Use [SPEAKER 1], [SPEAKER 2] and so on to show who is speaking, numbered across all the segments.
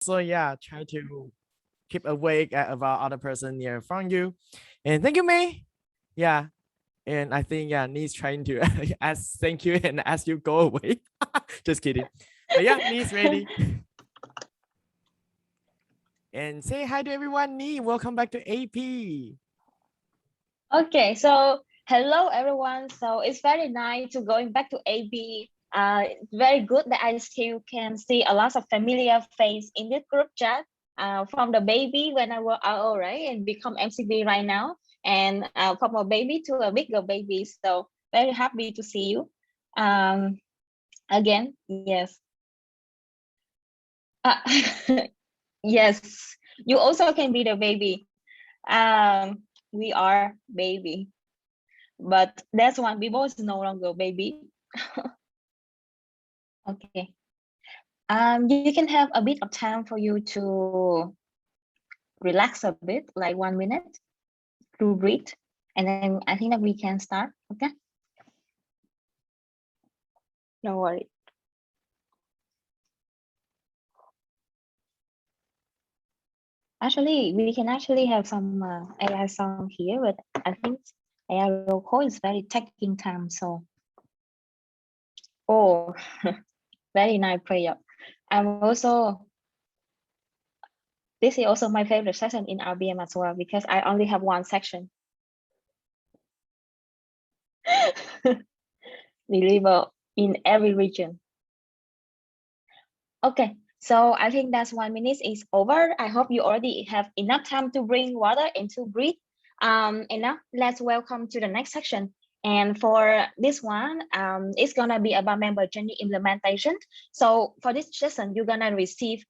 [SPEAKER 1] So yeah, try to keep awake about other person near from you. And thank you, May. Yeah. And I think yeah, Nee's trying to ask thank you and ask you go away. Just kidding. But yeah, Nee's ready. And say hi to everyone. Nee, welcome back to AP.
[SPEAKER 2] Okay, so hello everyone. So it's very nice to going back to AB. It's very good that I still can see a lot of familiar face in this group chat. From the baby when I was RO, right, and become MCB right now, and from a baby to a bigger baby. So very happy to see you. Um, again, yes. Uh, yes, you also can be the baby. We are baby. But that's one people is no longer baby. Okay. You can have a bit of time for you to relax a bit, like 1 minute to breathe, and then I think that we can start. Okay. No worry. Actually, we can actually have some AI song here, but I think AI local is very taking time. So, oh, very nice prayer. I'm also this is also my favorite section in RBM as well because I only have one section. Deliver in every region. Okay, so I think that's 1 minute is over. I hope you already have enough time to bring water and to breathe. And now let's welcome to the next section. And for this one, it's gonna be about member journey implementation. So for this session, you're gonna receive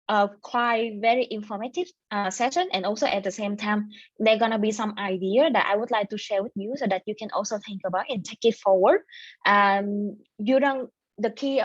[SPEAKER 2] a quite very informative session, and also at the same time there gonna be some idea that I would like to share with you so that you can also think about and take it forward. You don't the key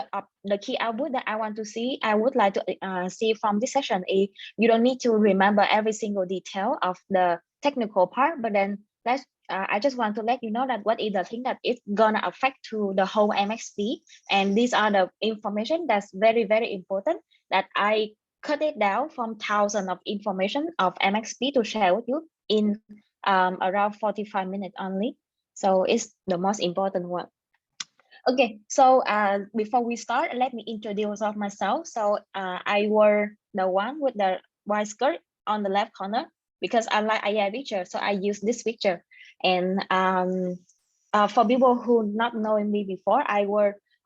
[SPEAKER 2] output that I want to see, I would like to see from this session is you don't need to remember every single detail of the technical part, but then let's I just want to let you know that what is the thing that it's gonna affect to the whole MXP, and these are the information that's very very important that I cut it down from thousands of information of MXP to share with you in around 45 minutes only. So it's the most important one. Okay, so before we start, let me introduce of myself. So I were the one with the white skirt on the left corner because I like AI picture, so I use this picture. And for people who not knowing me before,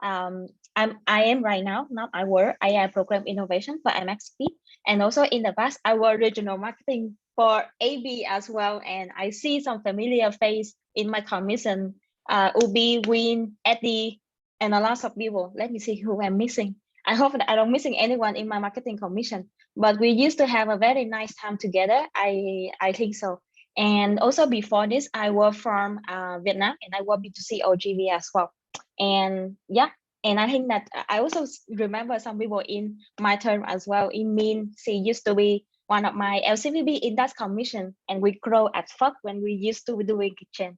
[SPEAKER 2] um, I am right now, not I were AI program innovation for MXP, and also in the past I were regional marketing for AB as well, and I see some familiar face in my commission. Ubi, Win, Eddie, and a lot of people. Let me see who I'm missing. I hope that I don't missing anyone in my marketing commission. But we used to have a very nice time together. I think so. And also before this, I was from Vietnam and I was B2C OGV as well. And yeah, and I think that I also remember some people in my term as well. In Min, she used to be one of my LCVB in that commission, and we grow as fuck when we used to be doing kitchen.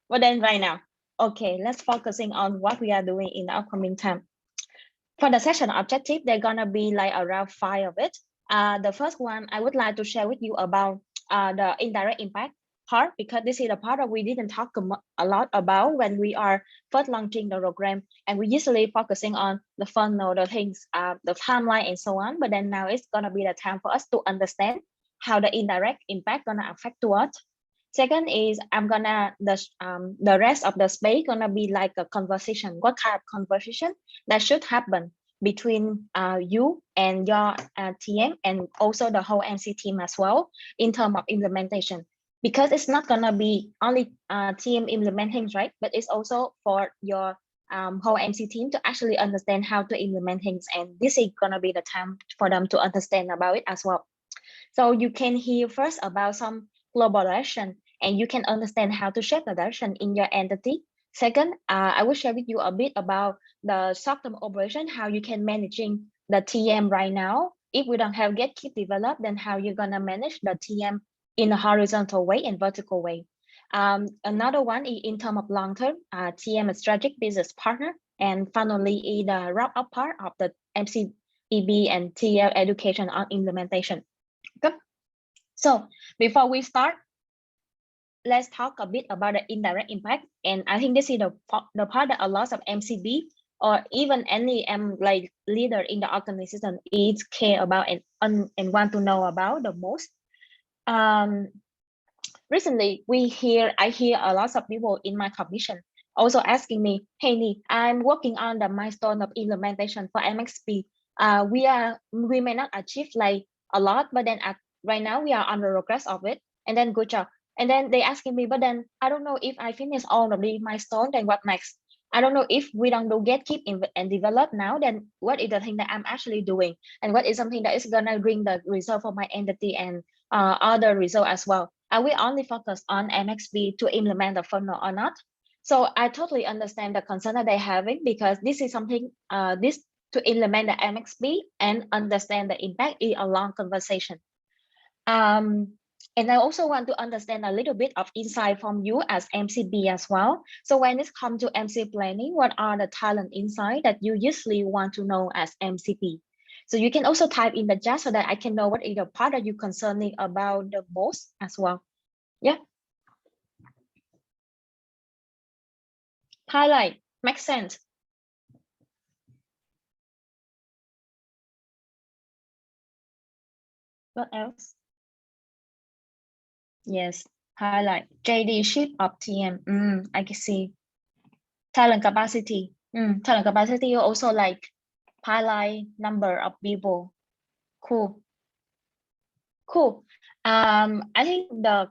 [SPEAKER 2] But then right now, okay, let's focusing on what we are doing in the upcoming time. For the session objective, they're gonna be like around 5 of it. The first one I would like to share with you about the indirect impact part, because this is the part that we didn't talk a lot about when we are first launching the program, and we usually focusing on the funnel, the things, the timeline, and so on. But then now it's gonna be the time for us to understand how the indirect impact gonna affect to us. Second is I'm gonna the rest of the space gonna be like a conversation. What kind of conversation that should happen between you and your TM and also the whole MC team as well in terms of implementation, because it's not gonna be only TM implementing, right? But it's also for your whole MC team to actually understand how to implement things, and this is gonna be the time for them to understand about it as well. So you can hear first about some global direction, and you can understand how to shape the direction in your entity. Second, I will share with you a bit about the short-term operation, how you can managing the TM right now. If we don't have get keep developed, then how you're gonna manage the TM in a horizontal way and vertical way. Another one is in terms of long-term, TM a strategic business partner, and finally, in the wrap-up part of the MC EB and TL education on implementation. Okay. So before we start, let's talk a bit about the indirect impact. And I think this is the part that a lot of MCB or even any like leader in the organization is care about and want to know about the most. Recently, I hear a lot of people in my commission also asking me, "Hey, Ni, I'm working on the milestone of implementation for MXP. We may not achieve like a lot, but then right now we are on the progress of it. And then good job. And then they asking me, but then I don't know if I finish all of the milestone, then what next? I don't know if we don't do get keep and develop now, then what is the thing that I'm actually doing, and what is something that is gonna bring the result for my entity and other result as well. Are we only focused on MXP to implement the funnel or not? So I totally understand the concern that they're having, because this is something this to implement the MXP and understand the impact is a long conversation. And I also want to understand a little bit of insight from you as MCB as well. So when it comes to MC planning, what are the talent insight that you usually want to know as MCP? So you can also type in the chat so that I can know what is the part that you're concerning about the most as well. Yeah. Highlight, makes sense. What else? Yes, highlight, JD ship of TM. I can see. Talent capacity. Talent capacity also like highlight number of people. Cool. I think the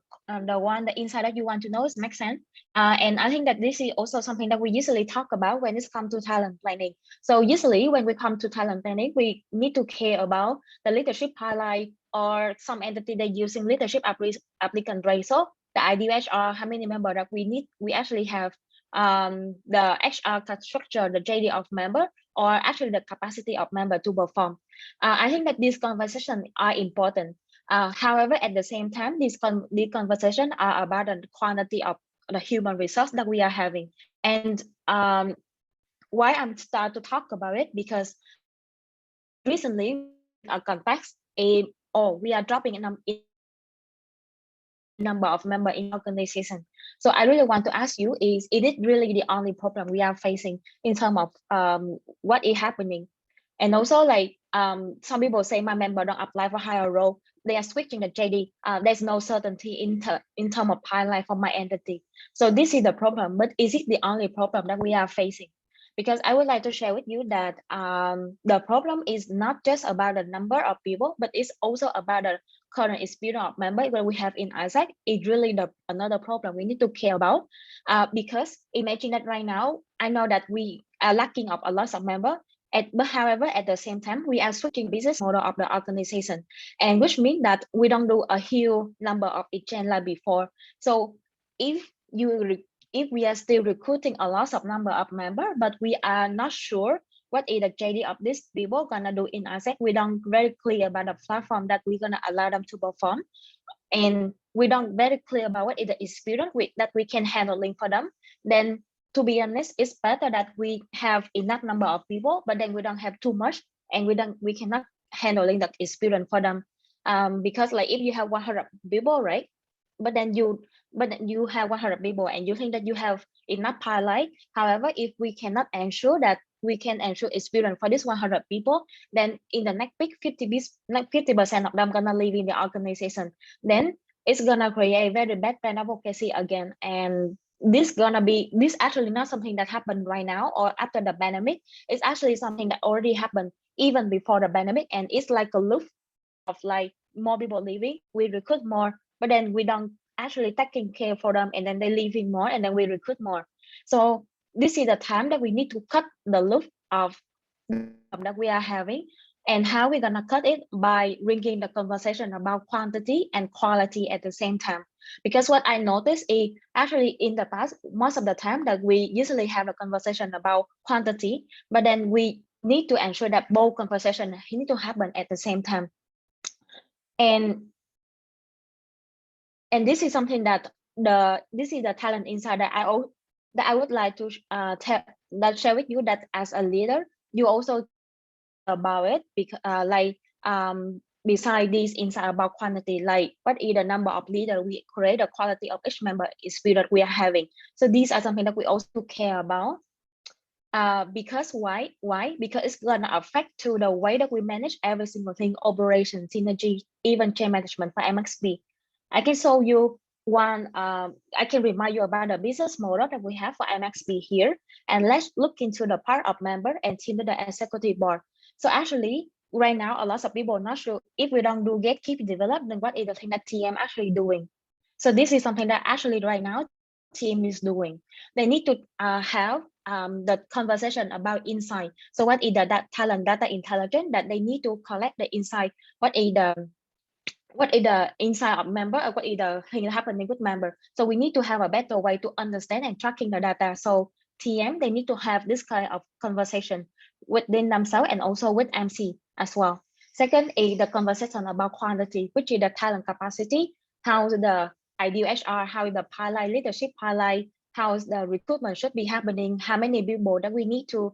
[SPEAKER 2] insight that you want to know is makes sense. And I think that this is also something that we usually talk about when it comes to talent planning. So usually when we come to talent planning, we need to care about the leadership highlight, or some entity that using leadership applicant ratio, the IDHR, how many members that we actually have, the HR structure, the JD of member, or actually the capacity of member to perform. I think that these conversations are important. However, at the same time, these conversations are about the quantity of the human resource that we are having. And why I'm start to talk about it, because recently a context, we are dropping in number of members in organization. So I really want to ask you, is it really the only problem we are facing in terms of what is happening? And also, like some people say my member don't apply for higher role, they are switching the JD. There's no certainty in terms of pipeline for my entity. So this is the problem, but is it the only problem that we are facing? Because I would like to share with you that the problem is not just about the number of people, but it's also about the current experience of member that we have in Isaac. It's really another problem we need to care about. Because imagine that right now, I know that we are lacking of a lot of members. But however, at the same time, we are switching business model of the organization, and which means that we don't do a huge number of exchange like before. So if we are still recruiting a lot of number of members, but we are not sure what is the JD of these people gonna do in ASEC, we don't very clear about the platform that we're gonna allow them to perform, and we don't very clear about what is the experience that we can handling for them, then to be honest, it's better that we have enough number of people, but then we don't have too much, and we cannot handling that experience for them. Because like if you have 100 people, right? But then you have 100 people and you think that you have enough pilot. However, if we cannot ensure that we can ensure experience for this 100 people, then in the next week, 50% of them gonna leave in the organization. Then it's gonna create very bad brand advocacy again. And this actually not something that happened right now or after the pandemic. It's actually something that already happened even before the pandemic, and it's like a loop of like more people leaving, we recruit more, but then we don't actually taking care for them, and then they leaving more, and then we recruit more. So this is the time that we need to cut the loop of that we are having. And how we're gonna cut it? By bringing the conversation about quantity and quality at the same time. Because what I noticed is actually in the past, most of the time that we usually have a conversation about quantity, but then we need to ensure that both conversations need to happen at the same time. And this is something that this is the talent insight that I would like to share with you, that as a leader, you also about it, because beside this insight about quantity, like what is the number of leader we create, the quality of each member experience we are having. So these are something that we also care about. Because why? Because it's gonna affect to the way that we manage every single thing, operation, synergy, even change management for MXP. I can show you one. I can remind you about the business model that we have for MXP here, and let's look into the part of member and team to the executive board. So actually, right now, a lot of people not sure if we don't do gatekeeping development, then what is the thing that TM actually doing? So this is something that actually right now team is doing. They need to have the conversation about insight. So what is the talent data intelligence that they need to collect the insight? What is the insight of member, or what is the thing happening with member? So we need to have a better way to understand and tracking the data. So TM, they need to have this kind of conversation within themselves and also with MC as well. Second is the conversation about quantity, which is the talent capacity, how the ideal HR, how the pipeline, leadership pipeline, how the recruitment should be happening, how many people that we need to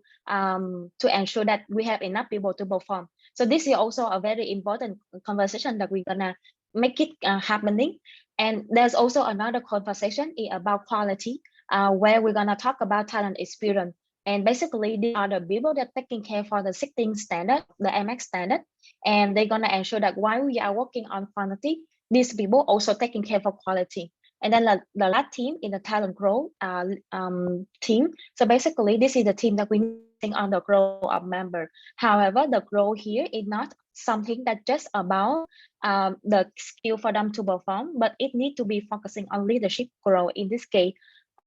[SPEAKER 2] ensure that we have enough people to perform. So this is also a very important conversation that we're gonna make it happening. And there's also another conversation about quality, where we're gonna talk about talent experience. And basically, these are the people that taking care for the 16 standard, the MX standard, and they're gonna ensure that while we are working on quantity, these people also taking care for quality. And then the last team in the talent growth team. So basically, this is the team that we on the growth of member. However, the growth here is not something that just about the skill for them to perform, but it need to be focusing on leadership growth in this case.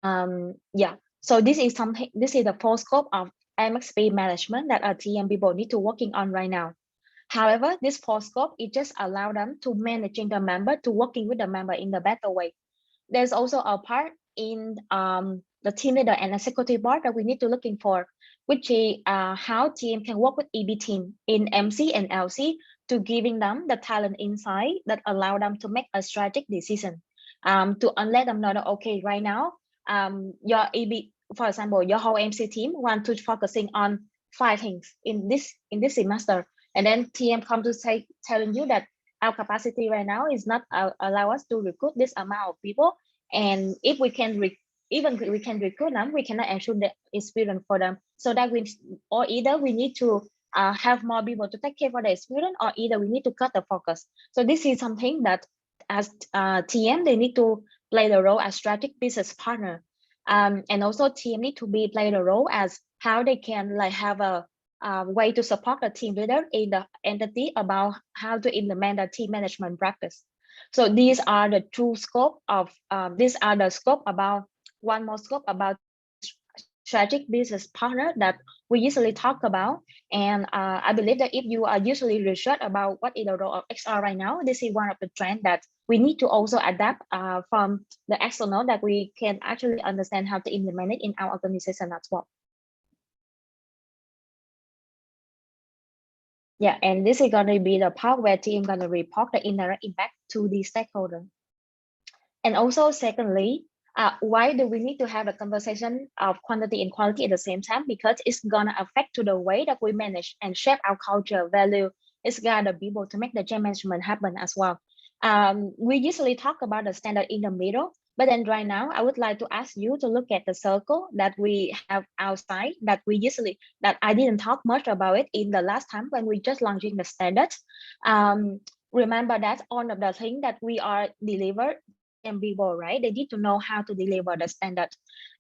[SPEAKER 2] Yeah. So this is something. This is the full scope of MXP management that our TM people need to working on right now. However, this full scope it just allow them to managing the member, to working with the member in the better way. There's also a part in the team leader and executive board that we need to looking for, which is how team can work with EB team in MC and LC to giving them the talent insight that allow them to make a strategic decision, to let them know that okay, right now, your EB, for example, your whole MC team want to focusing on 5 things in this semester, and then TM come to say telling you that our capacity right now is not allow us to recruit this amount of people, and if we can even we can recruit them, we cannot ensure the experience for them. So that we, or either we need to have more people to take care for the experience, or either we need to cut the focus. So this is something that as TM they need to play the role as strategic business partner, and also TM need to be play the role as how they can like have a way to support the team leader in the entity about how to implement the team management practice. So these are the two scope of these are the scope about one more scope about strategic business partner that we usually talk about. And I believe that if you are usually research about what is the role of XR right now, this is one of the trend that we need to also adapt from the external that we can actually understand how to implement it in our organization as well. Yeah, and this is going to be the part where team going to report the indirect impact to the stakeholder. And also, secondly, why do we need to have a conversation of quantity and quality at the same time? Because it's going to affect to the way that we manage and shape our culture, value. It's going to be able to make the change management happen as well. We usually talk about the standard in the middle, but then right now, I would like to ask you to look at the circle that we have outside that we usually, that I didn't talk much about it in the last time when we just launching the standards. Remember that all of the things that we are delivered and people, right? They need to know how to deliver the standard,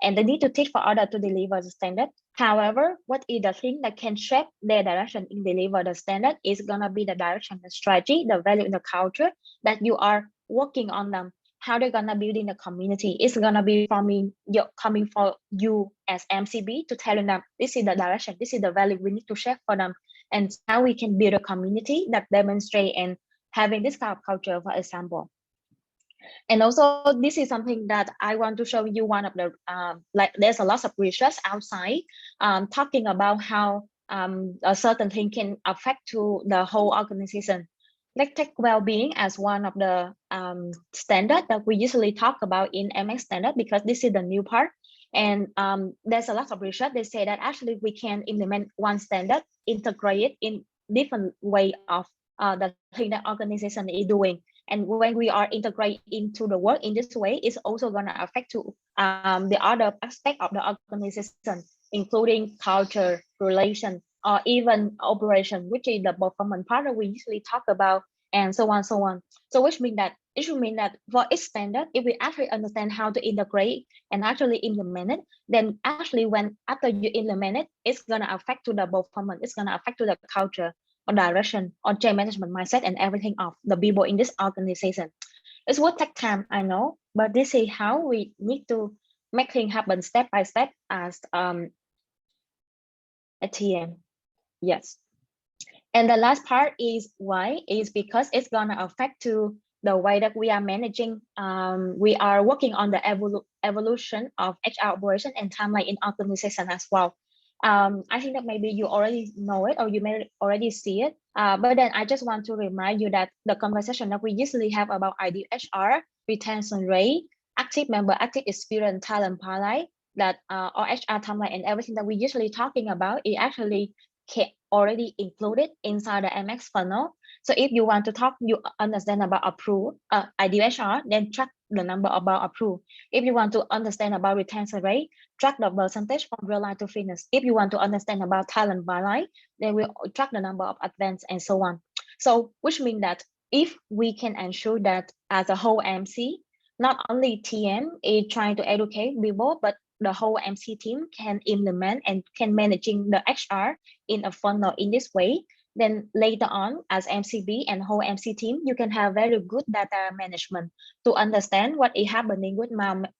[SPEAKER 2] and they need to teach for others to deliver the standard. However, what is the thing that can shape their direction in deliver the standard is gonna be the direction, the strategy, the value, the culture that you are working on them. How they're gonna build in the community. It's gonna be coming for you as MCB to telling them this is the direction, this is the value we need to share for them, and how we can build a community that demonstrate and having this kind of culture, for example. And also, this is something that I want to show you one of the, like there's a lot of research outside talking about how a certain thing can affect to the whole organization. Let's take well-being as one of the standard that we usually talk about in MX standard, because this is the new part. And there's a lot of research. They say that actually we can implement one standard, integrate it in different way of the thing that organization is doing. And when we are integrated into the work in this way, it's also going to affect to the other aspect of the organization, including culture, relation, or even operation, which is the performance part that we usually talk about, and so on, so on. So which means that it should mean that for each standard, if we actually understand how to integrate and actually implement it, then actually when after you implement it, it's gonna affect to the performance, it's gonna affect to the culture or direction or change management mindset and everything of the people in this organization. It will take time, I know, but this is how we need to make things happen step by step as a TM. Yes. And the last part is why is because it's gonna affect to the way that we are managing. We are working on the evolution of HR operation and timeline in organization as well. I think that maybe you already know it or you may already see it. But then I just want to remind you that the conversation that we usually have about ideal HR, retention rate, active member, active experience, talent pipeline, that or HR timeline and everything that we usually talking about is actually already included inside the MX funnel. So if you want to talk, you understand about approve, IDHR, then track the number about approve. If you want to understand about retention rate, track the percentage from real line to finish. If you want to understand about talent by line, then we track the number of advance and so on. So which means that if we can ensure that as a whole MC, not only TM is trying to educate people, but the whole MC team can implement and can managing the HR in a funnel in this way, then later on as MCB and whole MC team, you can have very good data management to understand what is happening with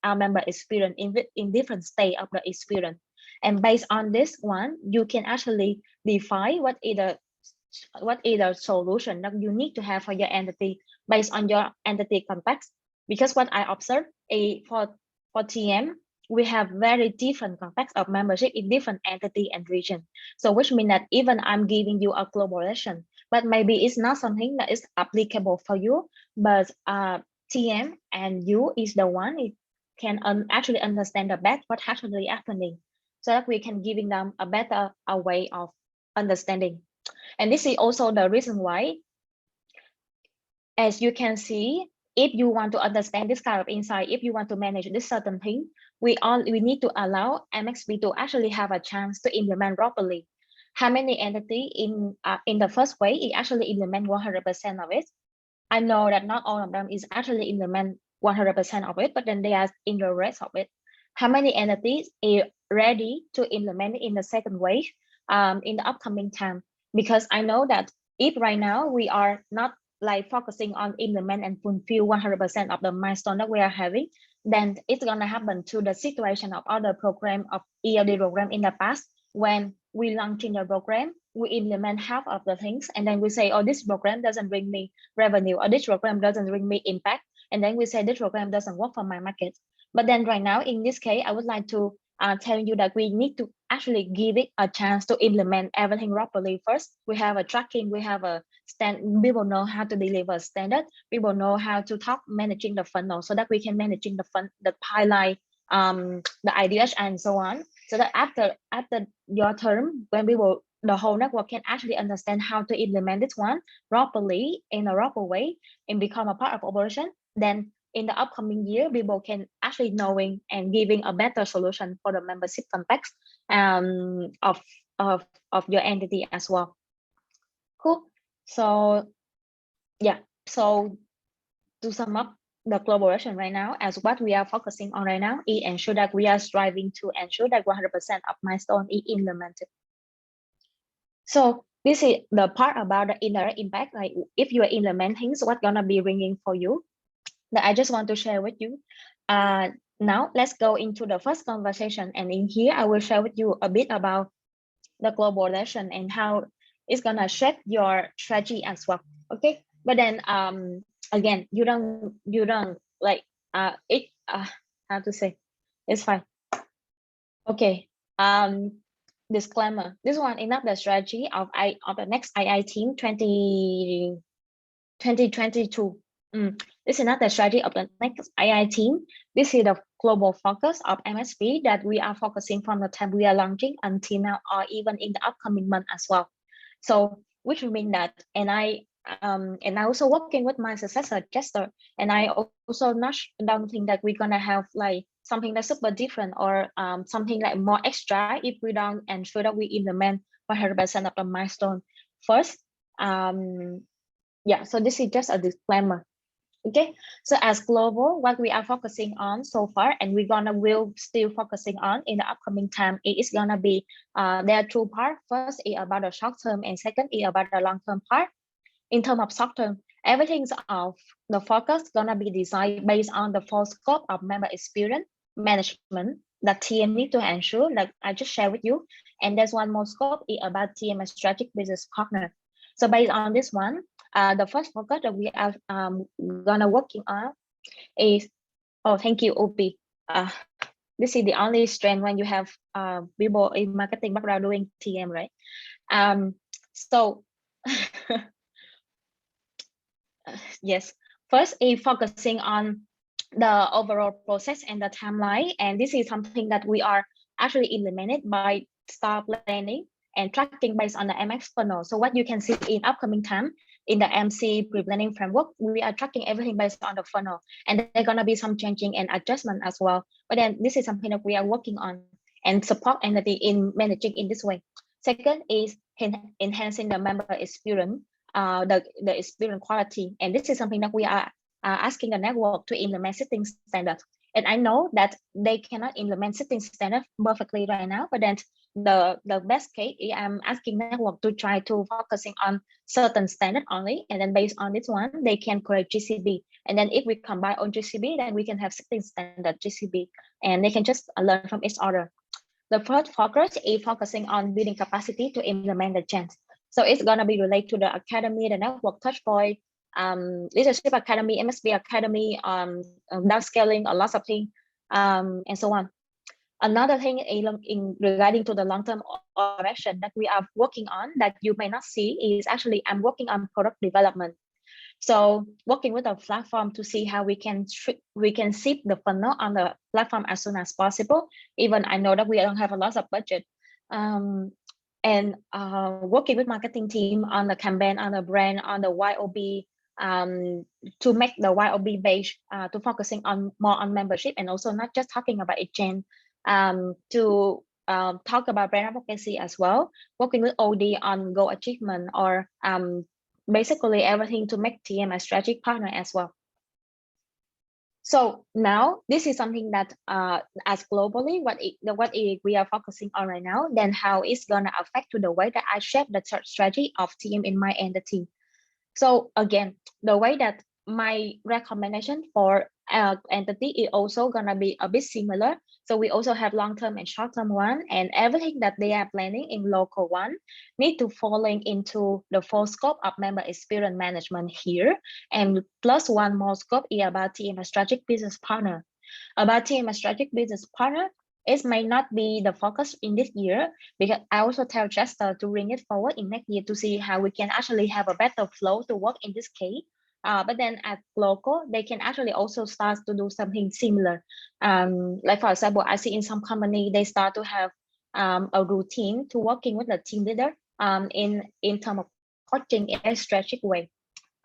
[SPEAKER 2] our member experience in different state of the experience. And based on this one, you can actually define what is the solution that you need to have for your entity based on your entity context. Because what I observed for TM, we have very different context of membership in different entity and region. So which means that even I'm giving you a collaboration, but maybe it's not something that is applicable for you, but TM and you is the one it can actually understand the best what's actually happening, so that we can giving them a better way of understanding. And this is also the reason why, as you can see, if you want to understand this kind of insight, if you want to manage this certain thing, we need to allow MXP to actually have a chance to implement properly. How many entity in the first way it actually implement 100% of it? I know that not all of them is actually implement 100% of it, but then they are in the rest of it. How many entities are ready to implement it in the second wave in the upcoming time? Because I know that if right now we are not like focusing on implement and fulfill 100% of the milestone that we are having, then it's gonna happen to the situation of other program of ELD program in the past. When we launching the program, we implement half of the things, and then we say, oh, this program doesn't bring me revenue, or this program doesn't bring me impact, and then we say this program doesn't work for my market. But then right now, in this case, I would like to tell you that we need to actually give it a chance to implement everything properly first. We have a tracking, we have a people know how to deliver standard, people know how to talk managing the funnel, so that we can managing the pipeline, the ideas and so on, so that after your term, when the whole network can actually understand how to implement this one properly in a proper way and become a part of operation, then in the upcoming year, people can actually knowing and giving a better solution for the membership context of your entity as well. Cool. So yeah, so to sum up, the collaboration right now, as what we are focusing on right now, is ensure that we are striving to ensure that 100% of milestone is implemented. So this is the part about the indirect impact. Like if you are implementing, so what's gonna be ringing for you? That I just want to share with you. Now let's go into the first conversation, and in here I will share with you a bit about the collaboration and how it's gonna shape your strategy as well. Okay, but then again, you don't like it how to say, it's fine. Okay, disclaimer, this one is not the strategy of the next II team 2022. This is not the strategy of the next II team. This is the global focus of MSP that we are focusing from the time we are launching until now, or even in the upcoming month as well. So which will mean that, and I also working with my successor Chester, and I also don't think that we're gonna have like something that's super different or something like more extra if we don't ensure that we implement 100% of the milestone first. Yeah, so this is just a disclaimer. Okay, so as global, what we are focusing on so far, and will still focusing on in the upcoming time, it is gonna be there are two parts. First is about the short term, and second is about the long term part. In terms of short term, everything's of the focus gonna be designed based on the full scope of member experience management that TM need to ensure, like I just shared with you. And there's one more scope is about TM as strategic business partner. So based on this one, the first focus that we are gonna working on is, oh, thank you, Upi. This is the only strength when you have people in marketing background doing TM, right? So yes, first is focusing on the overall process and the timeline, and this is something that we are actually implemented by star planning and tracking based on the MX funnel. So what you can see in upcoming time in the MC pre-planning framework, we are tracking everything based on the funnel, and there's gonna be some changing and adjustment as well. But then this is something that we are working on and support entity in managing in this way. Second is enhancing the member experience, the experience quality, and this is something that we are asking the network to implement setting standards. And I know that they cannot implement setting standards perfectly right now, but then the best case is I'm asking network to try to focusing on certain standard only, and then based on this one, they can create GCB. And then if we combine on GCB, then we can have setting standard GCB, and they can just learn from each other. The third focus is focusing on building capacity to implement the change. So it's gonna be related to the academy, the network touchpoint, leadership academy, MSP academy, downscaling, a lot of things, and so on. Another thing in regarding to the long-term direction that we are working on that you may not see is actually I'm working on product development. So working with the platform to see how we can ship the funnel on the platform as soon as possible. Even I know that we don't have a lot of budget. And working with marketing team on the campaign, on the brand, on the YOB, to make the YOB base to focusing on more on membership, and also not just talking about exchange, to talk about brand advocacy as well, working with OD on goal achievement, or basically everything to make TM a strategic partner as well. So now this is something that as globally what we are focusing on right now, then how it's gonna affect to the way that I shape the strategy of TM in my entity. So again, the way that my recommendation for entity is also gonna be a bit similar. So we also have long-term and short-term one, and everything that they are planning in local one need to falling into the full scope of member experience management here. And plus one more scope is about TM strategic business partner. About TM strategic business partner, it may not be the focus in this year, because I also tell Chester to bring it forward in next year to see how we can actually have a better flow to work in this case. But then at local, they can actually also start to do something similar. Like for example, I see in some company, they start to have a routine to working with the team leader in terms of coaching in a strategic way.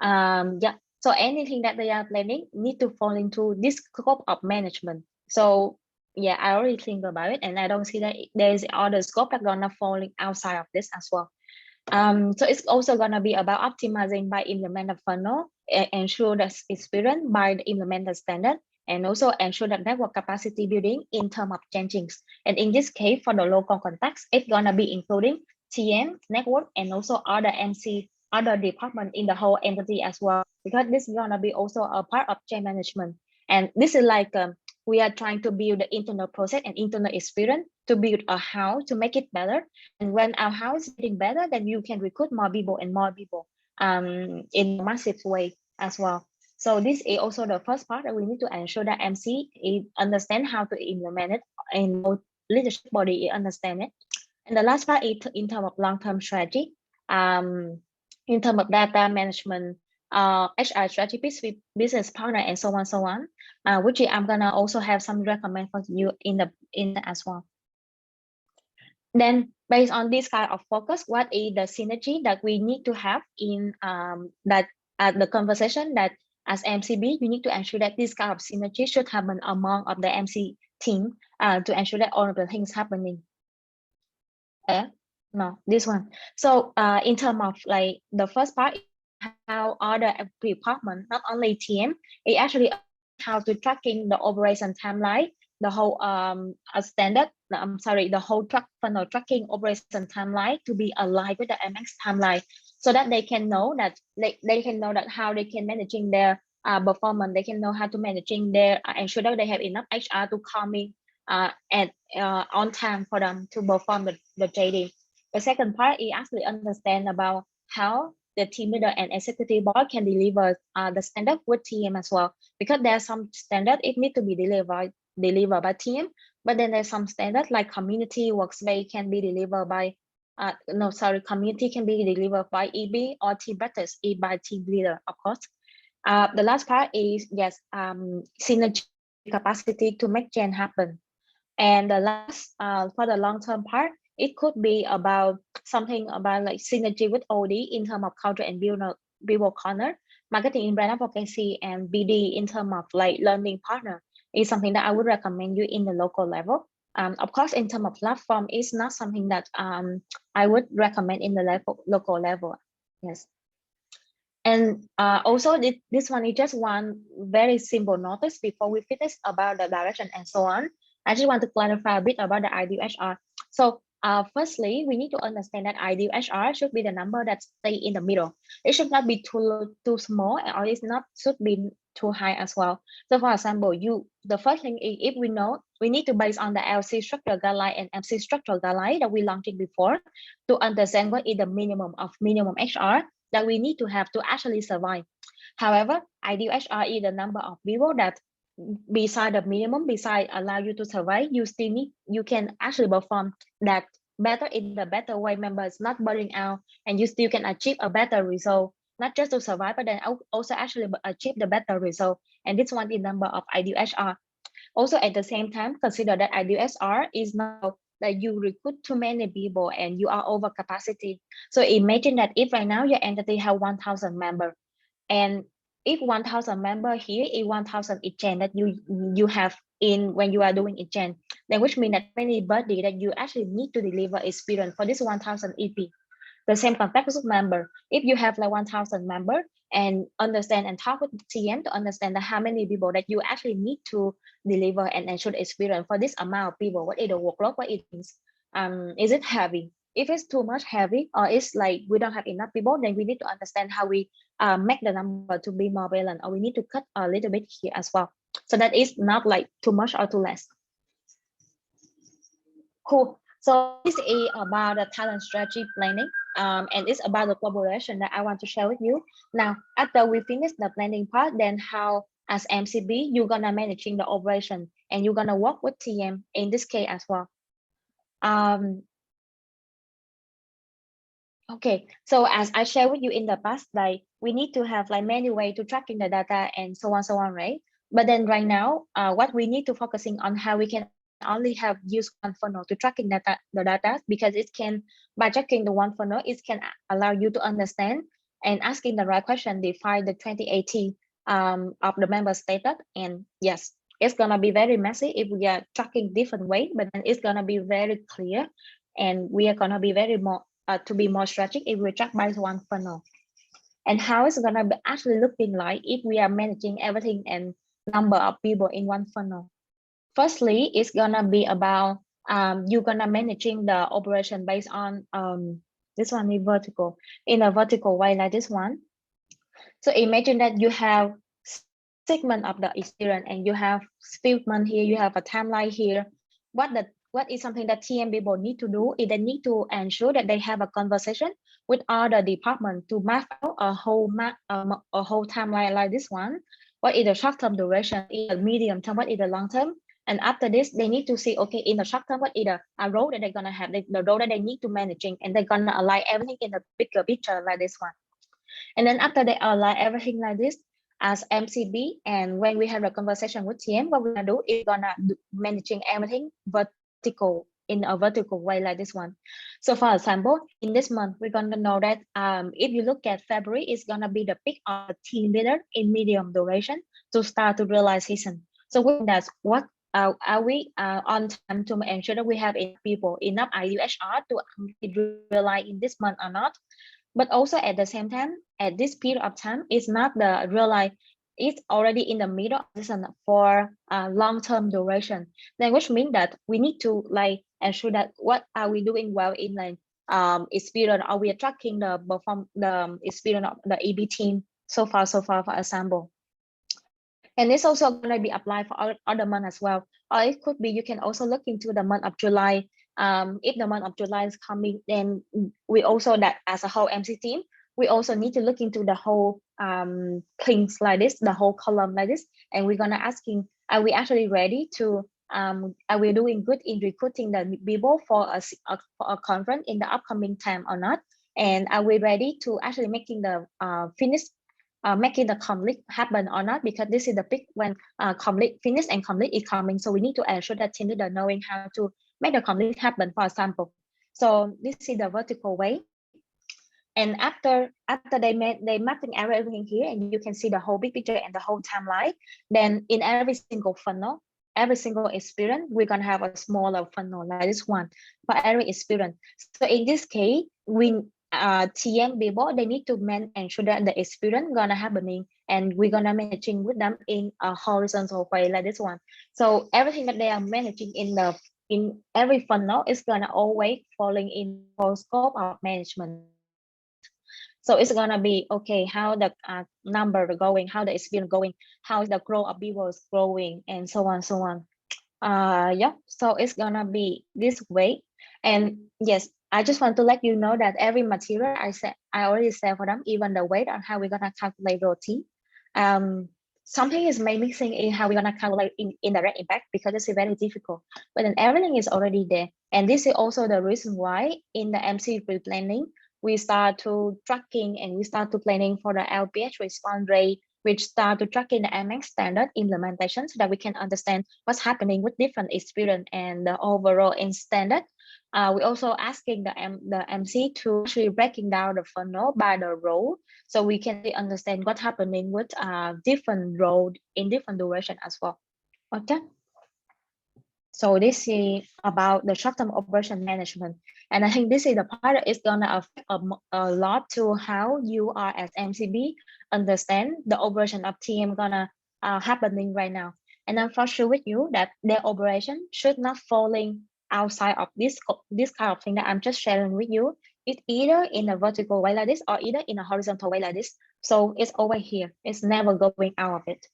[SPEAKER 2] Yeah, so anything that they are planning need to fall into this scope of management. So yeah, I already think about it, and I don't see that there's other scope that gonna falling outside of this as well. So it's also gonna be about optimizing by implement the funnel, ensure the experience by the implement the standard, and also ensure that network capacity building in terms of changings. And in this case, for the local context, it's gonna be including TM, network, and also other MC, other department in the whole entity as well, because this is gonna be also a part of change management. And this is like we are trying to build the internal process and internal experience to build a how to make it better. And when our house is getting better, then you can recruit more people and more people in a massive way as well. So this is also the first part that we need to ensure that MC understand how to implement it, and leadership body understand it. And the last part is in terms of long-term strategy, in terms of data management, HR strategist, business partner, and so on. Which I'm gonna also have some recommend for you in the as well. Then based on this kind of focus, what is the synergy that we need to have in that the conversation that as MCB, you need to ensure that this kind of synergy should happen among of the MC team to ensure that all of the things happening. No, this one. So in terms of like the first part, how other department, not only TM, it actually how to tracking the operation timeline, the whole standard. I'm sorry, the whole funnel tracking operation timeline to be aligned with the MX timeline, so that they can know that they can know that how they can managing their performance. They can know how to managing their ensure that they have enough HR to come in at on time for them to perform the JD. The second part is actually understand about how the team leader and executive board can deliver the standard with TM as well, because there are some standard it need to be delivered by TM, but then there's some standard like community workspace can be delivered by community can be delivered by EB or team practice by team leader, of course. The last part is yes, synergy capacity to make change happen. And the last, for the long-term part, it could be about something about like synergy with OD in terms of culture and build corner, marketing in brand advocacy, and BD in terms of like learning partner is something that I would recommend you in the local level. Of course, in terms of platform, it's not something that I would recommend in the local level. Yes. And also this one is just one very simple notice before we finish about the direction and so on. I just want to clarify a bit about the ideal HR. So firstly, we need to understand that ideal HR should be the number that stay in the middle. It should not be too small, or it's not should be too high as well. So for example, the first thing is if we know, we need to base on the LC structure guideline and MC structure guideline that we launched before to understand what is the minimum of minimum HR that we need to have to actually survive. However, ideal HR is the number of people that beside the minimum, beside allow you to survive, you still need, you can actually perform that better in the better way, members not burning out, and you still can achieve a better result, not just to survive, but then also actually achieve the better result. And this one is number of ideal HR. Also at the same time, consider that ideal HR is not that you recruit too many people and you are over capacity. So imagine that if right now your entity have 1,000 members, and if 1,000 member here is 1,000 exchange that you have in when you are doing exchange, then which means that anybody that you actually need to deliver experience for this 1,000 EP. The same context with member. If you have like 1,000 member and understand and talk with TM to understand that how many people that you actually need to deliver and ensure the experience for this amount of people, what is the workload, what it is it heavy? If it's too much heavy or it's like we don't have enough people, then we need to understand how we make the number to be more balanced, or we need to cut a little bit here as well. So that is not like too much or too less. Cool. So this is about the talent strategy planning, and it's about the collaboration that I want to share with you. Now, after we finish the planning part, then how as MCB, you're gonna managing the operation and you're gonna work with TM in this case as well. Okay, so as I shared with you in the past, like we need to have like many ways to tracking the data and so on, right? But then right now, what we need to focusing on how we can only have use one funnel to tracking the data, because it can, by checking the one funnel, it can allow you to understand and asking the right question, define the 2018 of the member status. And yes, it's gonna be very messy if we are tracking different way, but then it's gonna be very clear, and we are gonna be very more to be more strategic if we track by one funnel. And how it's gonna be actually looking like if we are managing everything and number of people in one funnel. Firstly, it's gonna be about you're gonna managing the operation based on this one is vertical, in a vertical way like this one. So imagine that you have segment of the experience and you have segment here, you have a timeline here. What is something that TM people need to do is they need to ensure that they have a conversation with other departments to map out a whole timeline like this one. What is the short-term duration, in the medium term, what is the long term? And after this, they need to see, okay, in the short term, what is a role that they're gonna have, the role that they need to managing, and they're gonna align everything in the bigger picture like this one. And then after they align everything like this as MCB, and when we have a conversation with TM, what we're gonna do is gonna do managing everything vertical in a vertical way like this one. So for example, in this month, we're gonna know that if you look at February, it's gonna be the peak of the team leader in medium duration to start to realization. So that's what are we on time to ensure that we have enough people, enough IUHR to realize in this month or not. But also at the same time, at this period of time, it's not the realize, it's already in the middle of season for long-term duration. Then which means that we need to like ensure that what are we doing well in like experience, are we tracking the perform the experience of the EB team so far for example. And it's also going to be applied for other months as well. Or it could be you can also look into the month of July. If the month of July is coming, then we also that as a whole MC team, we also need to look into the whole things like this, the whole column like this, and we're gonna asking, are we actually ready to are we doing good in recruiting the people for a conference in the upcoming time or not? And are we ready to actually making the finish making the complete happen or not, because this is the peak when complete finish and complete is coming. So we need to ensure that team leader knowing how to make the complete happen, for example. So this is the vertical way. And after they mapping everything here, and you can see the whole big picture and the whole timeline. Then in every single funnel, every single experience, we're gonna have a smaller funnel like this one for every experience. So in this case, we TM people, they need to ensure that the experience gonna happening, and we're gonna managing with them in a horizontal way like this one. So everything that they are managing in every funnel is gonna always falling in the whole scope of management. So it's gonna be okay, how the number going, how the experience going, how is the growth of people growing, and so on, so on. Yeah, so it's gonna be this way. And yes, I just want to let you know that every material I already said for them, even the weight and how we're gonna calculate routine. Something is maybe missing in how we're gonna calculate indirect impact, because it's very difficult. But then everything is already there, and this is also the reason why in the MC planning we start to tracking and we start to planning for the LPH response rate, which start to tracking the MX standard implementation so that we can understand what's happening with different experience and the overall in standard. We also asking the MC to actually breaking down the funnel by the role, so we can understand what's happening with different role in different duration as well. Okay. So this is about the short-term operation management. And I think this is the part that is gonna affect a lot to how you are as MCB understand the operation of TM gonna happening right now. And I'm for sure with you that their operation should not falling outside of this kind of thing that I'm just sharing with you. It's either in a vertical way like this or either in a horizontal way like this. So it's over here. It's never going out of it.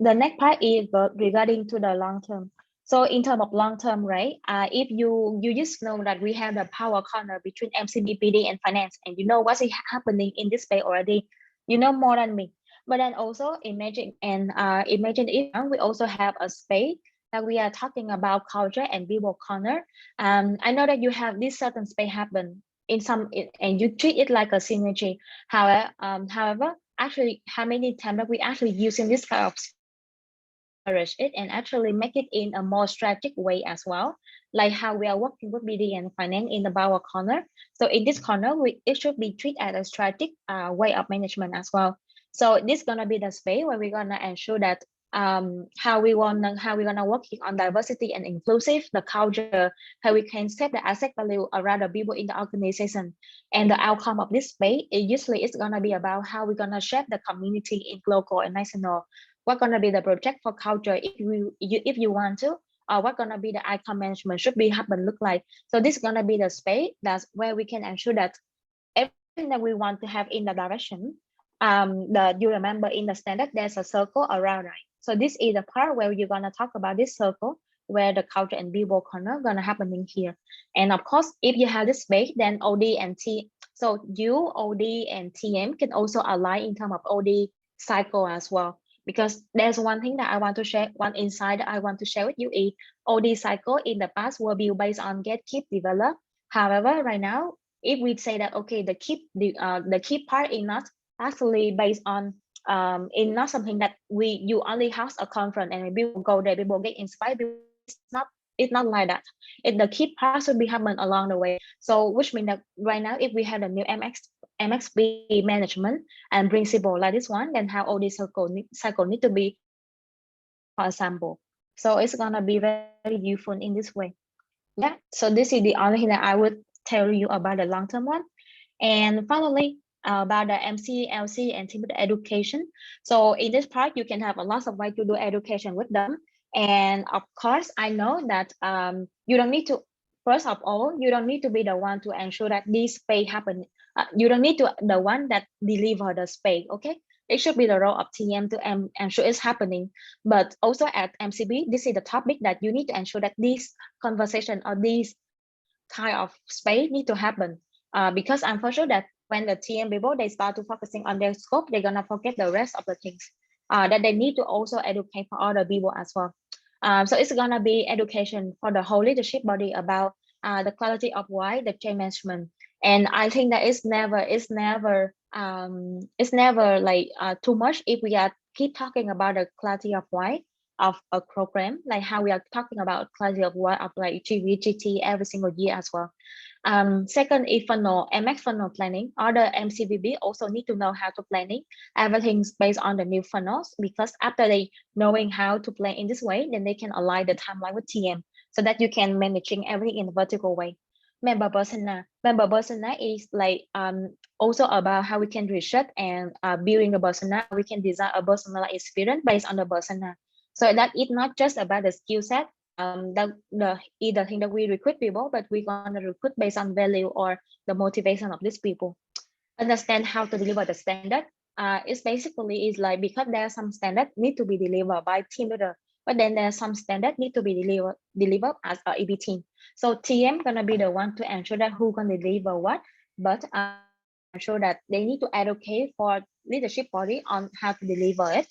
[SPEAKER 2] The next part is regarding to the long term. So in terms of long term, right? If you just know that we have the power corner between MCBPD and finance, and you know what's happening in this space already, you know more than me. But then also imagine if we also have a space that we are talking about culture and people corner. I know that you have this certain space happen in some, and you treat it like a synergy. However, actually, how many times that we actually using this kind of encourage it and actually make it in a more strategic way as well, like how we are working with BD and finance in the power corner. So in this corner, it should be treated as a strategic way of management as well. So this gonna be the space where we're gonna ensure that how we're gonna work on diversity and inclusive, the culture, how we can set the asset value around the people in the organization. And the outcome of this space, usually it's gonna be about how we're gonna shape the community in local and national. What gonna be the project for culture if you want to, or what gonna be the icon management should be happen look like. So this is gonna be the space that's where we can ensure that everything that we want to have in the direction. You remember in the standard there's a circle around, right? So this is the part where you're gonna talk about this circle where the culture and people corner gonna happen in here. And of course, if you have this space, then OD and T. So you, OD, and TM can also align in terms of OD cycle as well. Because there's one thing that I want to share, one insight that I want to share with you is OD cycle in the past will be based on get, keep, develop. However, right now, if we say that okay, the key part is not actually based on in not something that you only host a conference and people go there, people get inspired. It's not like that. The key part should be happen along the way. So which means that right now, if we have a new MXP management and principle like this one, then how all this cycle need to be repeated, for example. So it's gonna be very useful in this way. Yeah. So this is the only thing that I would tell you about the long term one. And finally, about the MCLC and team education. So in this part, you can have a lot of way to do education with them. And of course, I know that you don't need to. First of all, you don't need to be the one to ensure that this space happen. You don't need to the one that deliver the space. Okay, it should be the role of TM to ensure it's happening. But also at MCB, this is the topic that you need to ensure that this conversation or this kind of space need to happen. Because I'm for sure that when the TM people they start to focusing on their scope, they're gonna forget the rest of the things that they need to also educate for other people as well. So it's gonna be education for the whole leadership body about the quality of why the change management. And I think that it's never like too much if we are keep talking about the quality of why of a program, like how we are talking about quality of why of like GVGT every single year as well. Second is funnel, MX funnel planning. Other MCBB also need to know how to planning. Everything's based on the new funnels because after they knowing how to plan in this way, then they can align the timeline with TM so that you can managing everything in a vertical way. Member persona is like also about how we can research and building a persona. We can design a personalized experience based on the persona. So that it's not just about the skill set, the either thing that we recruit people, but we're gonna recruit based on value or the motivation of these people. Understand how to deliver the standard. It's basically is like because there are some standard need to be delivered by team leader, but then there's some standard need to be delivered as a EB team. So TM gonna be the one to ensure that who gonna deliver what, but ensure that they need to advocate for leadership body on how to deliver it.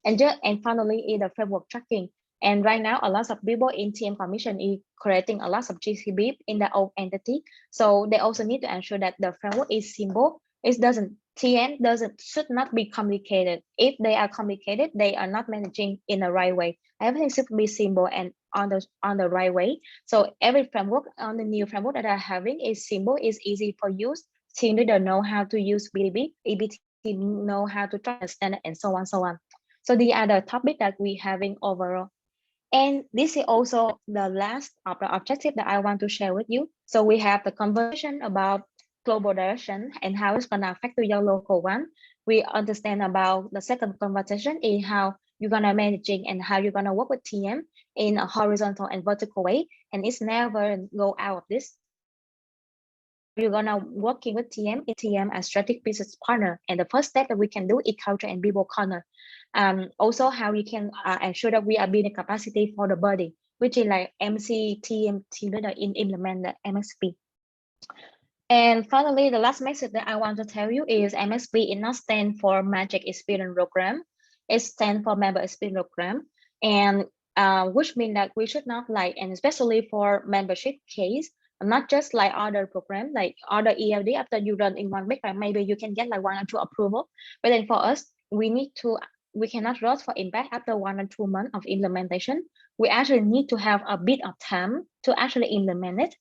[SPEAKER 2] And finally is the framework tracking. And right now, a lot of people in TM Commission is creating a lot of GCB in their own entity. So they also need to ensure that the framework is simple. It doesn't TM doesn't should not be complicated. If they are complicated, they are not managing in the right way. Everything should be simple and on the right way. So every framework on the new framework that are having is simple, is easy for use. Team leader know how to use BDB, EBT know how to track the standard, and so on, so on. So the other topic that we having overall. And this is also the last of the objective that I want to share with you. So we have the conversation about global direction and how it's gonna affect to your local one. We understand about the second conversation is how you're gonna managing and how you're gonna work with TM in a horizontal and vertical way. And it's never go out of this. How you're gonna working with TM is TM as strategic business partner. And the first step that we can do is culture and people corner. Also how we can ensure that we are building capacity for the body, which is like MC, TM, team leader in implement the MSP. And finally, the last message that I want to tell you is MSP is not stand for Magic Experience Program. It stands for Member Experience Program. And which means that we should not like, and especially for membership case, not just like other program, like other ELD after you run in 1 week, like maybe you can get like 1 or 2 approval. But then for us, we cannot rush for impact after 1 or 2 months of implementation. We actually need to have a bit of time to actually implement it.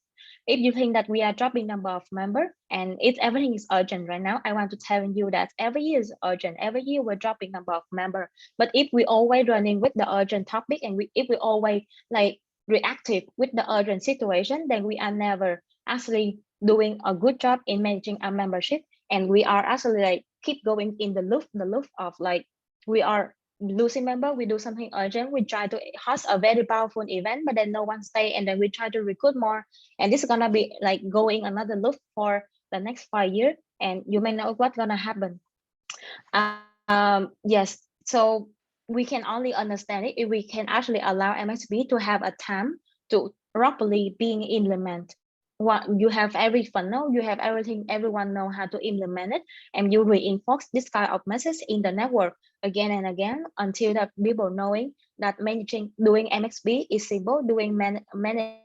[SPEAKER 2] If you think that we are dropping number of member and it's everything is urgent right now, I want to tell you that every year is urgent. Every year we're dropping number of member. But if we always running with the urgent topic and if we always like reactive with the urgent situation, then we are never actually doing a good job in managing our membership. And we are actually like keep going in the loop of like we are losing member, we do something urgent, we try to host a very powerful event, but then no one stay, and then we try to recruit more, and this is gonna be like going another loop for the next 5 years, and you may know what's gonna happen. Yes, so we can only understand it if we can actually allow MSB to have a time to properly being implemented. What you have every funnel, you have everything, everyone know how to implement it, and you reinforce this kind of message in the network again and again until that people knowing that managing doing MXB is simple, doing managing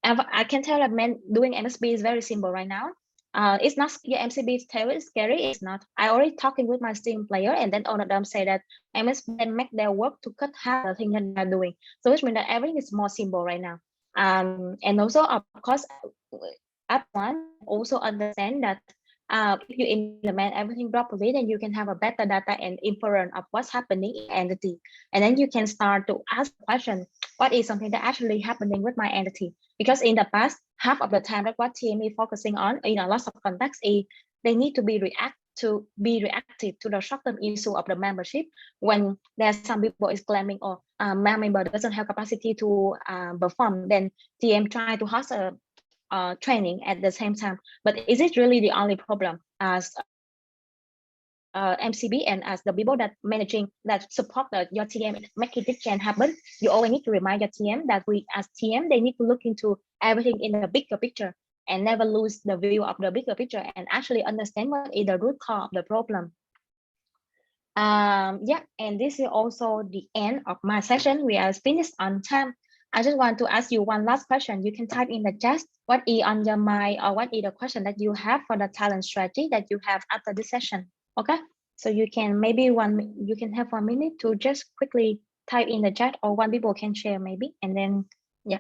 [SPEAKER 2] I can tell that doing MSB is very simple right now. It's not MCB is terribly scary. It's not. I already talking with my team player, and then all of them say that MSB then make their work to cut half the thing that they're doing. So which means that everything is more simple right now. And also of course, one also understand that if you implement everything properly, then you can have a better data and inference of what's happening in entity, and then you can start to ask the question, what is something that actually happening with my entity? Because in the past, half of the time that what team is focusing on in a lot of context is they need to be reactive to the short-term issue of the membership. When there's some people is claiming, oh, my member doesn't have capacity to perform, then TM try to host a training at the same time. But is it really the only problem? As MCB and as the people that managing that support your TM, making this can happen, you always need to remind your TM that we as TM, they need to look into everything in the bigger picture and never lose the view of the bigger picture and actually understand what is the root cause of the problem. Yeah, and this is also the end of my session. We are finished on time. I just want to ask you one last question. You can type in the chat what is on your mind or what is the question that you have for the talent strategy that you have after this session. Okay, so you can you can have 1 minute to just quickly type in the chat, or one people can share maybe, and then yeah.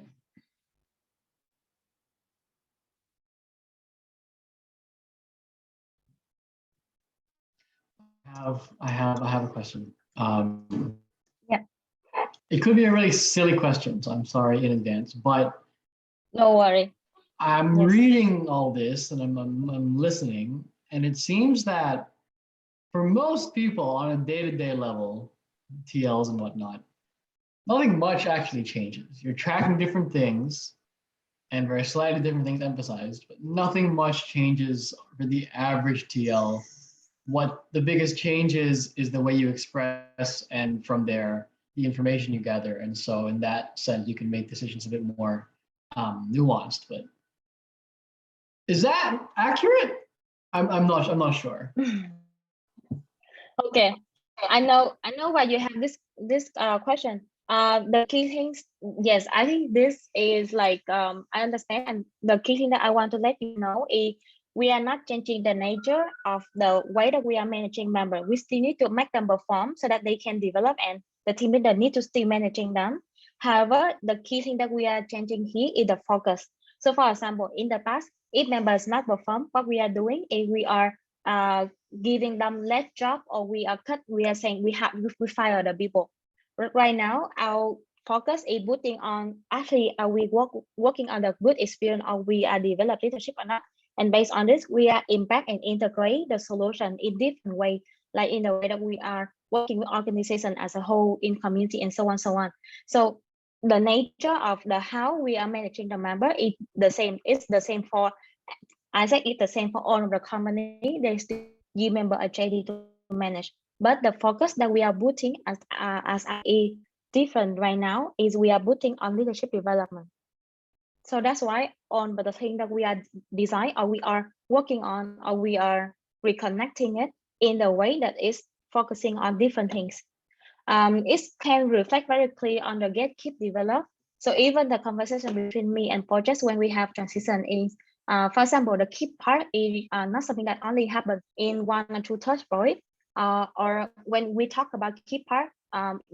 [SPEAKER 3] I have a question.
[SPEAKER 2] Yeah.
[SPEAKER 3] It could be a really silly question, so I'm sorry in advance, but
[SPEAKER 2] No worry.
[SPEAKER 3] I'm
[SPEAKER 2] Yes.
[SPEAKER 3] reading all this and I'm listening, and it seems that for most people on a day-to-day level, TLs and whatnot, nothing much actually changes. You're tracking different things and very slightly different things emphasized, but nothing much changes for the average TL. What the biggest change is the way you express, and from there, the information you gather. And so in that sense, you can make decisions a bit more nuanced. But is that accurate? I'm not sure.
[SPEAKER 2] Okay, I know why you have this question. The key things, yes, I think this is like I understand, and the key thing that I want to let you know is we are not changing the nature of the way that we are managing members. We still need to make them perform so that they can develop, and the team leader need to still managing them. However, the key thing that we are changing here is the focus. So for example, in the past, if members not perform, what we are doing is we are giving them less job, or we are saying we fire the people. Right now, our focus is putting on actually are we working on the good experience, or we are develop leadership or not. And based on this, we are impact and integrate the solution in different way, like in the way that we are working with organization as a whole, in community, and so on, so on. So the nature of the how we are managing the member is the same. It's the same for Isaac, it's the same for all of the company. They still give member a JD to manage. But the focus that we are putting as a different right now is we are putting on leadership development. So that's why on the thing that we are design, or we are working on, or we are reconnecting it in the way that is focusing on different things. It can reflect very clear on the get keep develop. So even the conversation between me and projects when we have transition is, for example, the keep part is not something that only happens in 1 or 2 touch point. Or when we talk about keep part,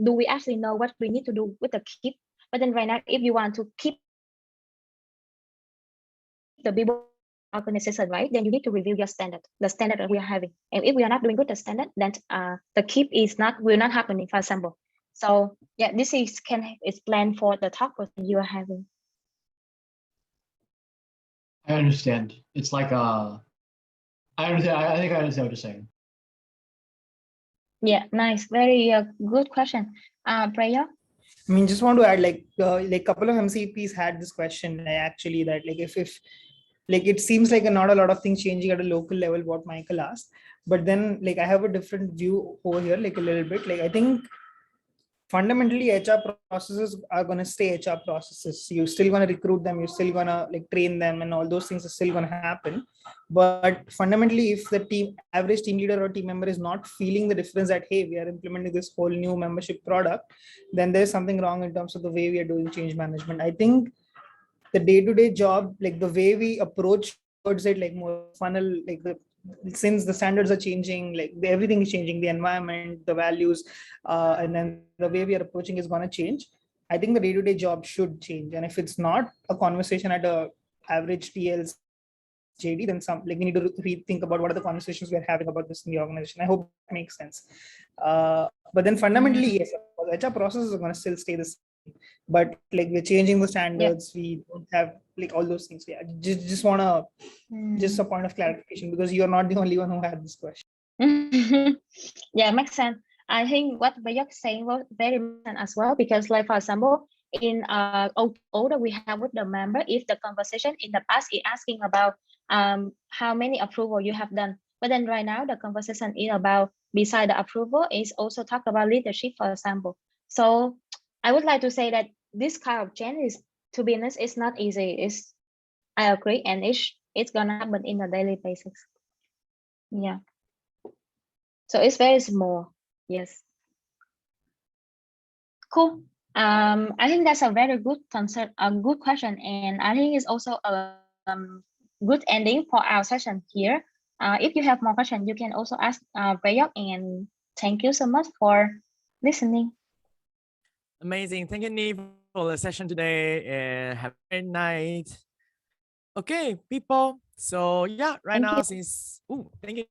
[SPEAKER 2] do we actually know what we need to do with the keep? But then right now, if you want to keep the people organization, right, then you need to review your standard, the standard that we are having. And if we are not doing good the standard, then the keep will not happen, for example. So yeah, this is planned for the talk you are having.
[SPEAKER 3] I understand. It's like I understand. I think I understand what you're saying.
[SPEAKER 2] Yeah, nice, very good question. Priya.
[SPEAKER 4] I mean, just want to add, like couple of MCPs had this question actually, that like if like it seems like not a lot of things changing at a local level, what Michael asked, but then like I have a different view over here, like a little bit. Like I think fundamentally HR processes are going to stay HR processes. You're still going to recruit them, you're still going to like train them, and all those things are still going to happen. But fundamentally, if the average team leader or team member is not feeling the difference that, hey, we are implementing this whole new membership product, then there's something wrong in terms of the way we are doing change management. I think the day-to-day job, like the way we approach towards it, like more funnel, like since the standards are changing, like everything is changing, the environment, the values, and then the way we are approaching is going to change. I think the day-to-day job should change. And if it's not a conversation at a average TL's JD, then some, like, we need to rethink about what are the conversations we're having about this in the organization. I hope that makes sense. But then fundamentally, yes, HR processes are going to still stay the same, but like we're changing the standards. We don't have like all those things. Yeah, just want to just a point of clarification, because you're not the only one who had this question.
[SPEAKER 2] Yeah, makes sense. I think what Bayok saying was very important as well, because like, for example, in order we have with the member, if the conversation in the past is asking about how many approval you have done, but then right now the conversation is about, beside the approval, is also talk about leadership, for example. So I would like to say that this kind of change is, to be honest, it's not easy. I agree, and it's gonna happen in a daily basis. Yeah. So it's very small. Yes. Cool. I think that's a very good concern, a good question, and I think it's also a good ending for our session here. If you have more questions, you can also ask Bayok, and thank you so much for listening.
[SPEAKER 1] Amazing. Thank you, Nee, for the session today, and have a great night. Okay, people. So yeah, right now, since thank you.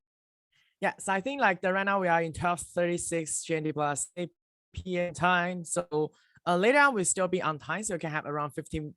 [SPEAKER 1] Yeah, so I think like right now we are in 12:36 GMT plus 8 p.m. time. So later on we'll still be on time, so you can have around 15